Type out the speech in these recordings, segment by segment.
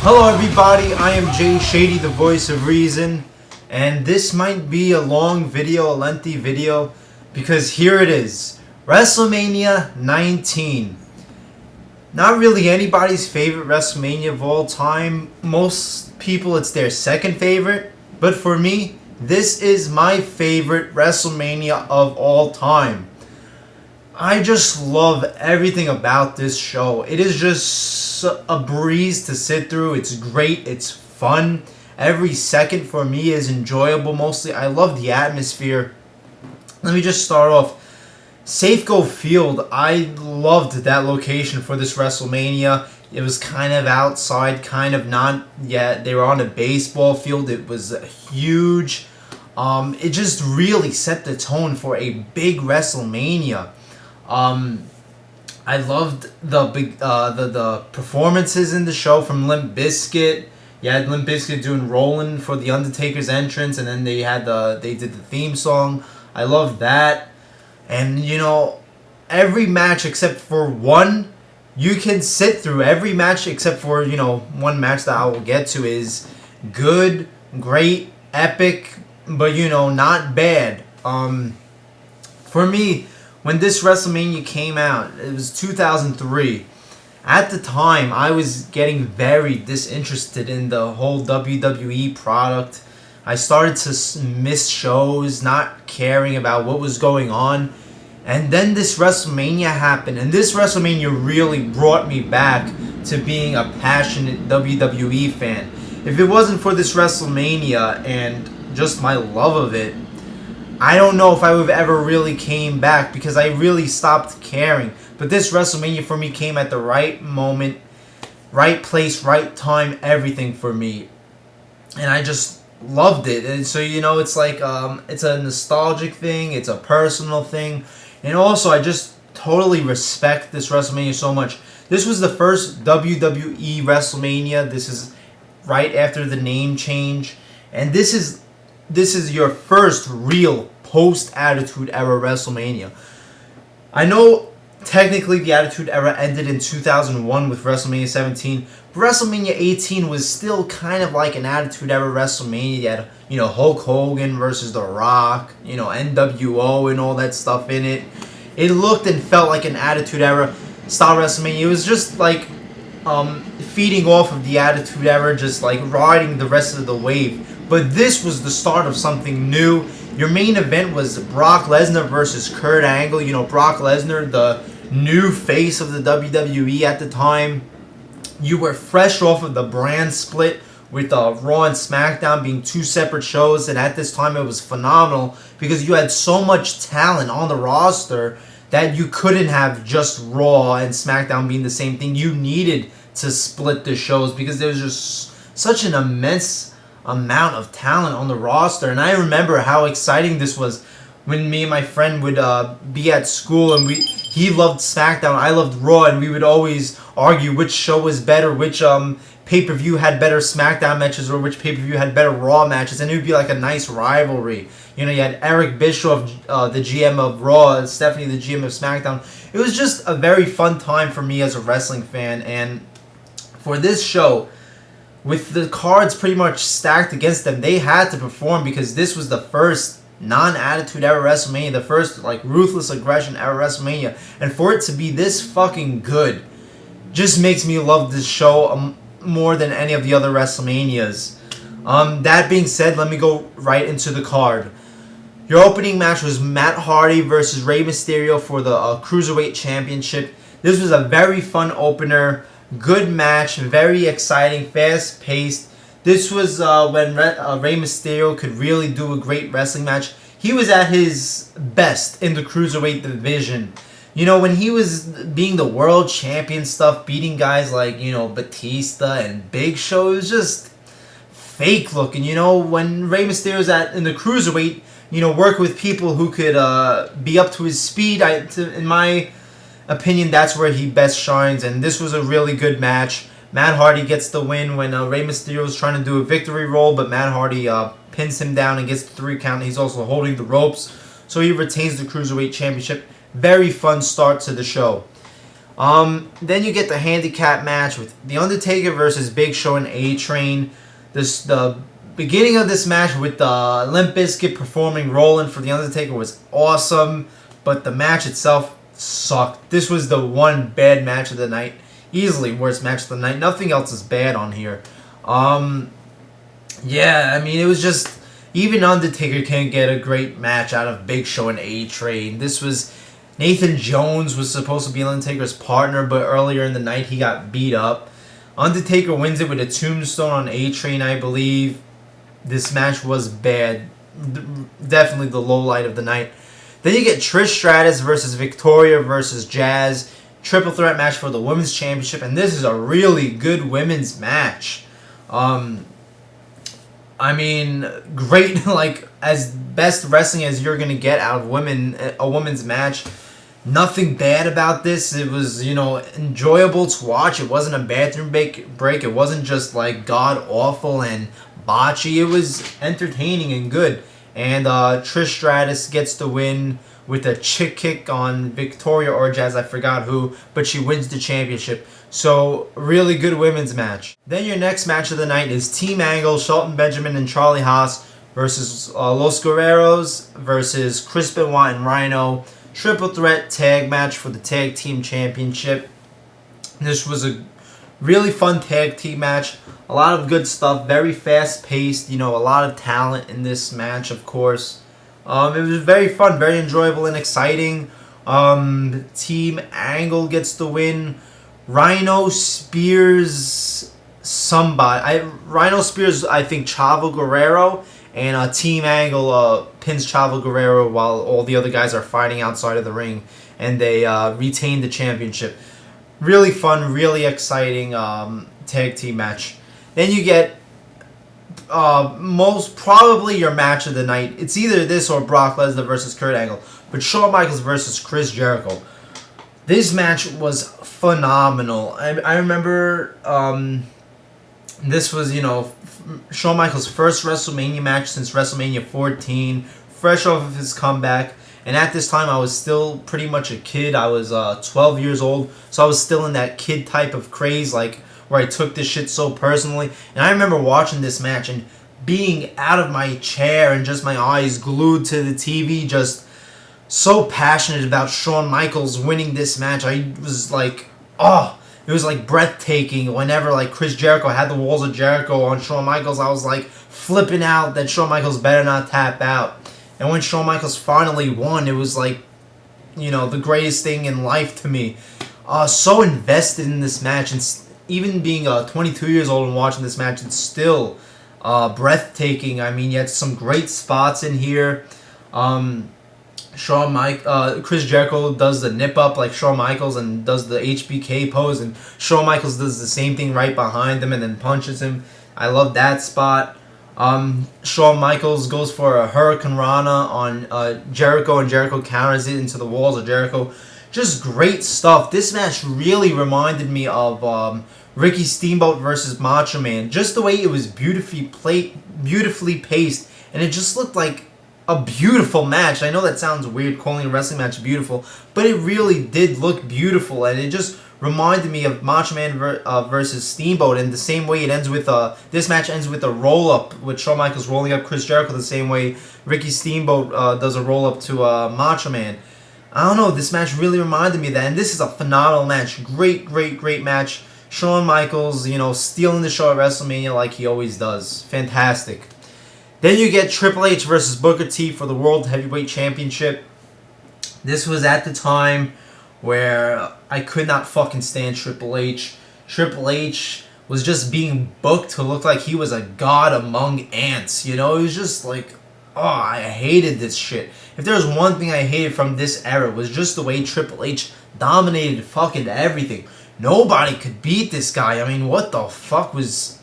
Hello everybody, I am Jay Shady, the voice of reason, and this might be a long video, a lengthy video, because here it is, Wrestlemania 19. Not really anybody's favorite WrestleMania of all time. Most people it's their second favorite, but for me, this is my favorite WrestleMania of all time. I just love everything about this show. It is just a breeze to sit through. It's great. It's fun. Every second for me is enjoyable. Mostly, I love the atmosphere. Let me just start off. Safeco Field. I loved that location for this WrestleMania. It was kind of outside, kind of not yet. They were on a baseball field. It was huge. It just really set the tone for a big WrestleMania. I loved the performances in the show from Limp Bizkit. You had Limp Bizkit doing "Rollin'" for the Undertaker's entrance, and then they did the theme song. I loved that, and every match except for one, you can sit through. Every match except for one match that I will get to is good, great, epic, but not bad. For me, when this WrestleMania came out, it was 2003. At the time, I was getting very disinterested in the whole WWE product. I started to miss shows, not caring about what was going on. And then this WrestleMania happened, and this WrestleMania really brought me back to being a passionate WWE fan. If it wasn't for this WrestleMania and just my love of it, I don't know if I would have ever really came back, because I really stopped caring. But this WrestleMania for me came at the right moment, right place, right time, everything for me. And I just loved it. And so, it's like, it's a nostalgic thing, it's a personal thing. And also, I just totally respect this WrestleMania so much. This was the first WWE WrestleMania. This is right after the name change. And this is your first real post-Attitude Era WrestleMania. I know technically the Attitude Era ended in 2001 with WrestleMania 17, but WrestleMania 18 was still kind of like an Attitude Era WrestleMania. You had, Hulk Hogan versus The Rock, NWO and all that stuff in it. It looked and felt like an Attitude Era style WrestleMania. It was just like feeding off of the Attitude Era, just like riding the rest of the wave. But this was the start of something new. Your main event was Brock Lesnar versus Kurt Angle. Brock Lesnar, the new face of the WWE at the time. You were fresh off of the brand split with Raw and SmackDown being two separate shows. And at this time, it was phenomenal because you had so much talent on the roster that you couldn't have just Raw and SmackDown being the same thing. You needed to split the shows because there was just such an immense amount of talent on the roster. And I remember how exciting this was when me and my friend would be at school, and he loved SmackDown, I loved Raw, and we would always argue which show was better, which pay-per-view had better SmackDown matches, or which pay-per-view had better Raw matches, and it would be like a nice rivalry. You had Eric Bischoff, the GM of Raw, and Stephanie, the GM of SmackDown. It was just a very fun time for me as a wrestling fan, and for this show, with the cards pretty much stacked against them, they had to perform because this was the first non-Attitude Era WrestleMania, the first Ruthless Aggression Era WrestleMania, and for it to be this fucking good just makes me love this show more than any of the other WrestleManias. That being said, let me go right into the card. Your opening match was Matt Hardy versus Rey Mysterio for the Cruiserweight Championship. This was a very fun opener. Good match, very exciting, fast-paced. This was when Rey Mysterio could really do a great wrestling match. He was at his best in the Cruiserweight division. When he was being the world champion stuff, beating guys like, Batista and Big Show, it was just fake looking. When Rey Mysterio's in the Cruiserweight, work with people who could be up to his speed, in my opinion, that's where he best shines, and this was a really good match. Matt Hardy gets the win when Rey Mysterio is trying to do a victory roll, but Matt Hardy pins him down and gets the 3 count. He's also holding the ropes, so he retains the Cruiserweight Championship. Very fun start to the show. Then you get the handicap match with The Undertaker versus Big Show and A-Train. The beginning of this match with Limp Bizkit performing Rollin' for The Undertaker was awesome, but the match itself sucked. This was the one bad match of the night. Easily worst match of the night. Nothing else is bad on here. Yeah, I mean, it was just... Even Undertaker can't get a great match out of Big Show and A-Train. This was... Nathan Jones was supposed to be Undertaker's partner, but earlier in the night he got beat up. Undertaker wins it with a tombstone on A-Train, I believe. This match was bad. Definitely the low light of the night. Then you get Trish Stratus versus Victoria versus Jazz. Triple threat match for the Women's Championship. And this is a really good women's match. I mean, great, like, as best wrestling as you're going to get out of a women's match. Nothing bad about this. It was, enjoyable to watch. It wasn't a bathroom break. It wasn't just, like, god-awful and botchy. It was entertaining and good. And Trish Stratus gets the win with a chick kick on Victoria or Jazz, I forgot who, but she wins the championship. So, really good women's match. Then your next match of the night is Team Angle, Shelton Benjamin and Charlie Haas versus Los Guerreros versus Chris Benoit and Rhino. Triple threat tag match for the tag team championship. This was a really fun tag team match. A lot of good stuff. Very fast paced. A lot of talent in this match, of course. It was very fun, very enjoyable and exciting. Team Angle gets the win. Rhino spears somebody. Rhino spears, I think, Chavo Guerrero. And Team Angle pins Chavo Guerrero while all the other guys are fighting outside of the ring. And they retain the championship. Really fun, really exciting tag team match. Then you get most probably your match of the night. It's either this or Brock Lesnar versus Kurt Angle. But Shawn Michaels versus Chris Jericho. This match was phenomenal. I remember this was, Shawn Michaels' first WrestleMania match since WrestleMania 14. Fresh off of his comeback. And at this time, I was still pretty much a kid. I was 12 years old. So I was still in that kid type of craze, like, where I took this shit so personally. And I remember watching this match and being out of my chair and just my eyes glued to the TV, just so passionate about Shawn Michaels winning this match. I was like, it was like breathtaking. Whenever like Chris Jericho had the Walls of Jericho on Shawn Michaels, I was like flipping out that Shawn Michaels better not tap out. And when Shawn Michaels finally won, it was like, the greatest thing in life to me. So invested in this match, and even being 22 years old and watching this match, it's still breathtaking. I mean, you had some great spots in here. Chris Jericho does the nip up like Shawn Michaels and does the HBK pose, and Shawn Michaels does the same thing right behind him and then punches him. I love that spot. Shawn Michaels goes for a Hurricane Rana on Jericho, and Jericho counters it into the Walls of Jericho. Just great stuff. This match really reminded me of Ricky Steamboat versus Macho Man. Just the way it was beautifully paced, and it just looked like a beautiful match. I know that sounds weird, calling a wrestling match beautiful, but it really did look beautiful, and it just reminded me of Macho Man versus Steamboat. And the same way it ends with this match ends with a roll up with Shawn Michaels rolling up Chris Jericho, the same way Ricky Steamboat does a roll up to Macho Man. I don't know, this match really reminded me of that, and this is a phenomenal match. Great match. Shawn Michaels, stealing the show at WrestleMania like he always does. Fantastic. Then you get Triple H versus Booker T for the World Heavyweight Championship. This was at the time where I could not fucking stand Triple H. Triple H was just being booked to look like he was a god among ants. It was just like, I hated this shit. If there was one thing I hated from this era, it was just the way Triple H dominated fucking everything. Nobody could beat this guy. I mean, what the fuck was...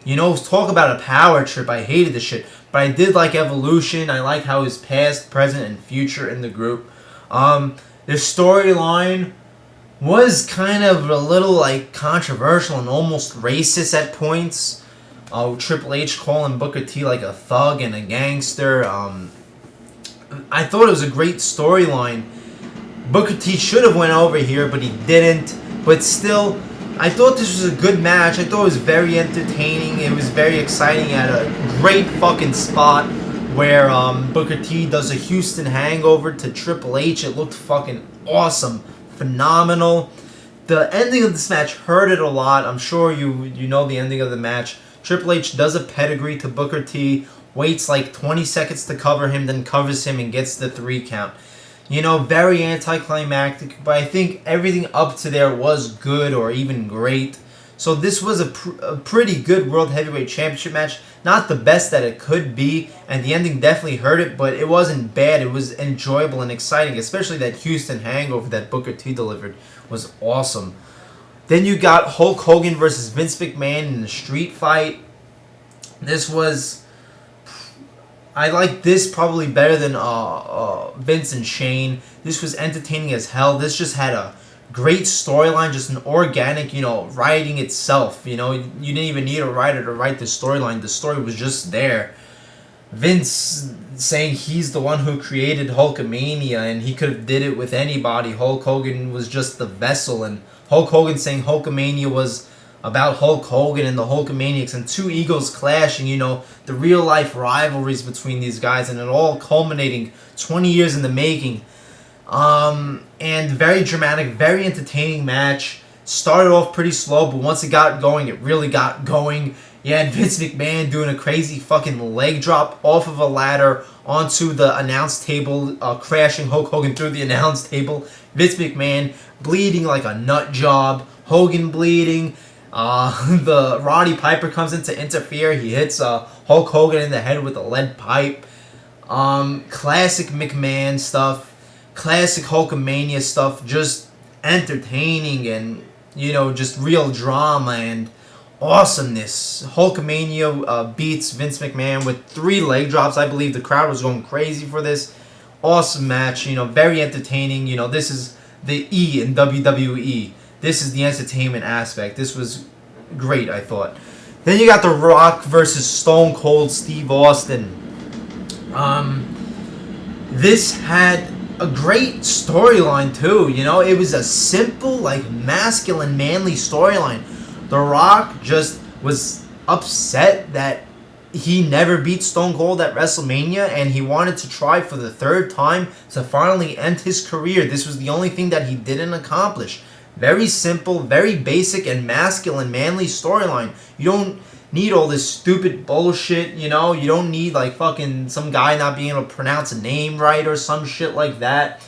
talk about a power trip. I hated this shit. But I did like Evolution. I like how he's past, present, and future in the group. Their storyline was kind of a little like controversial and almost racist at points. Triple H calling Booker T like a thug and a gangster. I thought it was a great storyline. Booker T should have went over here, but he didn't. but still, I thought this was a good match. I thought it was very entertaining. It was very exciting at a great fucking spot where Booker T does a Houston hangover to Triple H. It looked fucking awesome. Phenomenal. The ending of this match hurt it a lot. I'm sure you know the ending of the match. Triple H does a pedigree to Booker T, waits like 20 seconds to cover him, then covers him and gets the 3 count. You know, very anticlimactic, but I think everything up to there was good or even great. So this was a pretty good World Heavyweight Championship match. Not the best that it could be, and the ending definitely hurt it, but it wasn't bad. It was enjoyable and exciting, especially that Houston hangover that Booker T delivered was awesome. Then you got Hulk Hogan versus Vince McMahon in the street fight. This was... I like this probably better than Vince and Shane. This was entertaining as hell. This just had a great storyline, just an organic, writing itself. You didn't even need a writer to write the storyline. The story was just there. Vince saying he's the one who created Hulkamania and he could have did it with anybody. Hulk Hogan was just the vessel, and Hulk Hogan saying Hulkamania was about Hulk Hogan and the Hulkamaniacs and 2 egos clashing, the real life rivalries between these guys, and it all culminating 20 years in the making. And very dramatic, very entertaining match. Started off pretty slow, but once it got going, it really got going. You had Vince McMahon doing a crazy fucking leg drop off of a ladder onto the announce table, crashing Hulk Hogan through the announce table. Vince McMahon bleeding like a nut job. Hogan bleeding. The Roddy Piper comes in to interfere. He hits Hulk Hogan in the head with a lead pipe. Classic McMahon stuff. Classic Hulkamania stuff. Just entertaining and, just real drama and awesomeness. Hulkamania beats Vince McMahon with 3 leg drops. I believe the crowd was going crazy for this. Awesome match. Very entertaining. This is the E in WWE. This is the entertainment aspect. This was great, I thought. Then you got The Rock versus Stone Cold Steve Austin. This had a great storyline too. It was a simple, masculine, manly storyline. The Rock just was upset that he never beat Stone Cold at WrestleMania, and he wanted to try for the 3rd time to finally end his career. This was the only thing that he didn't accomplish. Very simple, very basic and masculine, manly storyline. You don't need all this stupid bullshit, You don't need, fucking some guy not being able to pronounce a name right or some shit like that.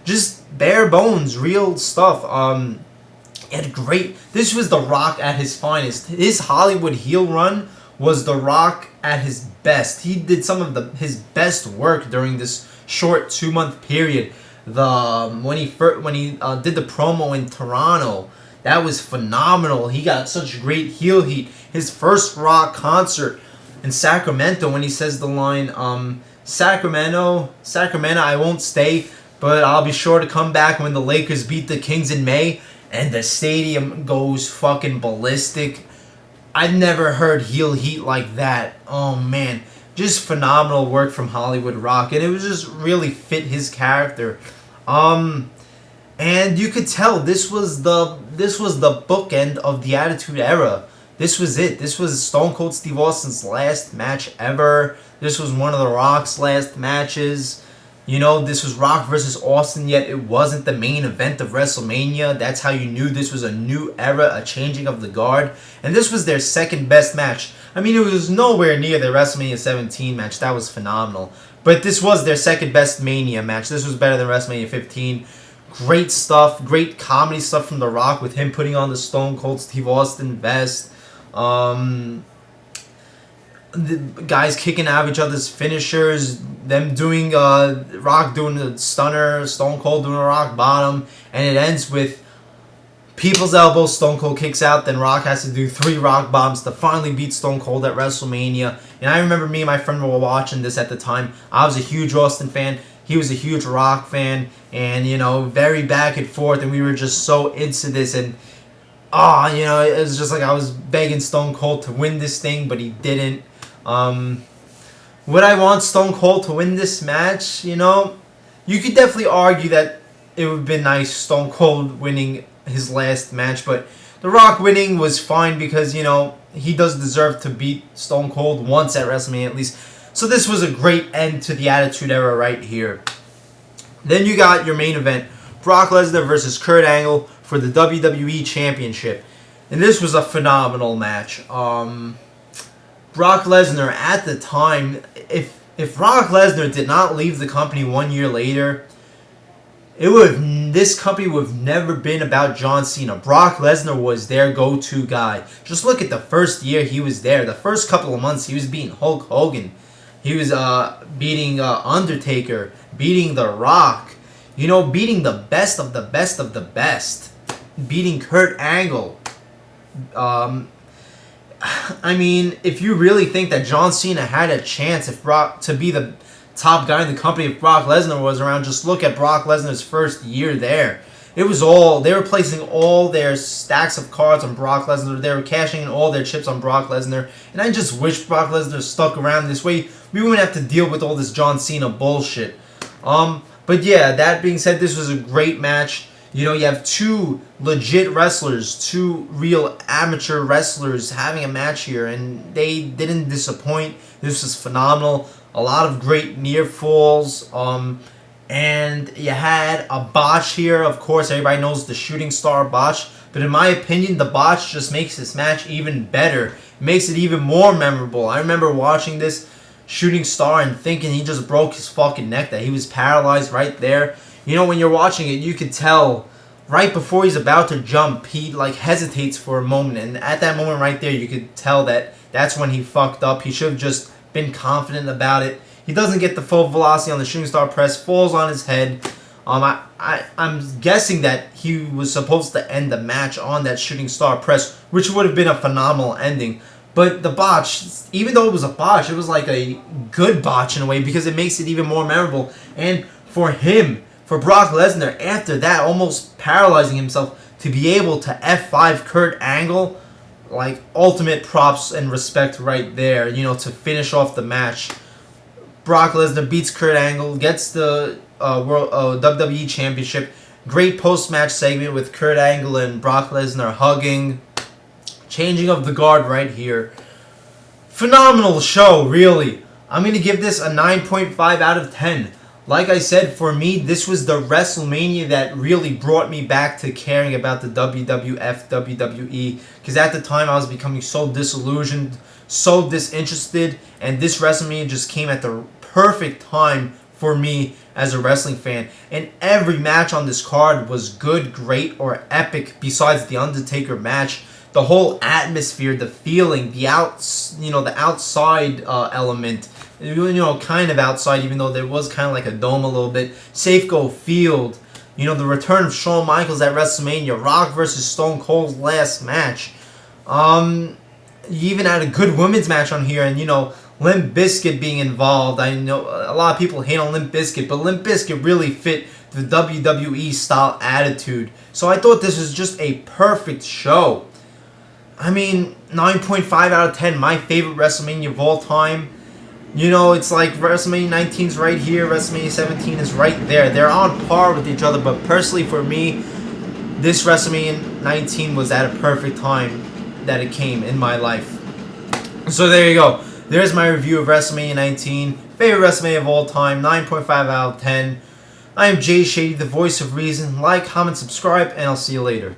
Just bare bones, real stuff. This was The Rock at his finest. His Hollywood heel run was The Rock at his best. He did some of his best work during this short 2-month period. When he did the promo in Toronto, that was phenomenal. He got such great heel heat. His first Rock concert in Sacramento, when he says the line, Sacramento, I won't stay, but I'll be sure to come back when the Lakers beat the Kings in May, and the stadium goes fucking ballistic. I've never heard heel heat like that. Oh man, just phenomenal work from Hollywood Rock, and it was just really fit his character. And you could tell this was the bookend of the Attitude Era. This was it. This was Stone Cold Steve Austin's last match ever. This was one of The Rock's last matches. This was Rock versus Austin, yet it wasn't the main event of WrestleMania. That's how you knew this was a new era, a changing of the guard. And this was their second best match. I mean, it was nowhere near their WrestleMania 17 match. That was phenomenal. But this was their second best Mania match. This was better than WrestleMania 15. Great stuff. Great comedy stuff from The Rock with him putting on the Stone Cold Steve Austin vest. The guys kicking out of each other's finishers, them doing Rock doing the stunner, Stone Cold doing a rock bottom, and it ends with people's elbow, Stone Cold kicks out, then Rock has to do 3 rock bombs to finally beat Stone Cold at WrestleMania. And I remember me and my friend were watching this at the time. I was a huge Austin fan. He was a huge Rock fan, and very back and forth, and we were just so into this, and it was just like I was begging Stone Cold to win this thing, but he didn't. Would I want Stone Cold to win this match? You could definitely argue that it would have been nice Stone Cold winning his last match, but The Rock winning was fine because, you know, he does deserve to beat Stone Cold once at WrestleMania at least. So this was a great end to the Attitude Era right here. Then you got your main event, Brock Lesnar versus Kurt Angle for the WWE Championship. And this was a phenomenal match. Brock Lesnar at the time, if Brock Lesnar did not leave the company 1 year later, this company would have never been about John Cena. Brock Lesnar was their go-to guy. Just look at the first year he was there. The first couple of months he was beating Hulk Hogan. He was beating Undertaker, beating The Rock. You know, beating the best of the best of the best. Beating Kurt Angle. I mean, if you really think that John Cena had a chance to be the top guy in the company if Brock Lesnar was around, just look at Brock Lesnar's first year there. It was they were placing all their stacks of cards on Brock Lesnar. They were cashing in all their chips on Brock Lesnar. And I just wish Brock Lesnar stuck around. This way we wouldn't have to deal with all this John Cena bullshit. But yeah, that being said, this was a great match. You know, you have two legit wrestlers, two real amateur wrestlers having a match here, and they didn't disappoint. This was phenomenal. A lot of great near falls. And you had a botch here. Of course, everybody knows the shooting star botch. But in my opinion, the botch just makes this match even better. It makes it even more memorable. I remember watching this shooting star and thinking he just broke his fucking neck, that he was paralyzed right there. You know, when you're watching it, you could tell right before he's about to jump, he like hesitates for a moment. And at that moment right there, you could tell that that's when he fucked up. He should have just been confident about it. He doesn't get the full velocity on the shooting star press, falls on his head. I'm guessing that he was supposed to end the match on that shooting star press, which would have been a phenomenal ending. But the botch, even though it was a botch, it was like a good botch in a way because it makes it even more memorable. And for him, for Brock Lesnar, after that, almost paralyzing himself, to be able to F5 Kurt Angle, like ultimate props and respect right there, you know, to finish off the match. Brock Lesnar beats Kurt Angle, gets the WWE Championship. Great post-match segment with Kurt Angle and Brock Lesnar hugging. Changing of the guard right here. Phenomenal show, really. I'm going to give this a 9.5 out of 10. Like I said, for me, this was the WrestleMania that really brought me back to caring about the WWF, WWE. Because at the time, I was becoming so disillusioned, so disinterested. And this WrestleMania just came at the perfect time for me as a wrestling fan. And every match on this card was good, great, or epic besides the Undertaker match. The whole atmosphere, the feeling, the outside element, you know, kind of outside, even though there was kind of like a dome a little bit. Safeco Field, you know, the return of Shawn Michaels at WrestleMania, Rock versus Stone Cold's last match. You even had a good women's match on here, and you know, Limp Bizkit being involved. I know a lot of people hate on Limp Bizkit, but Limp Bizkit really fit the WWE style attitude. So I thought this was just a perfect show. I mean, 9.5 out of 10, my favorite WrestleMania of all time. You know, it's like WrestleMania 19 is right here, WrestleMania 17 is right there. They're on par with each other, but personally for me, this WrestleMania 19 was at a perfect time that it came in my life. So there you go. There's my review of WrestleMania 19. Favorite WrestleMania of all time, 9.5 out of 10. I am Jay Shady, the voice of reason. Like, comment, subscribe, and I'll see you later.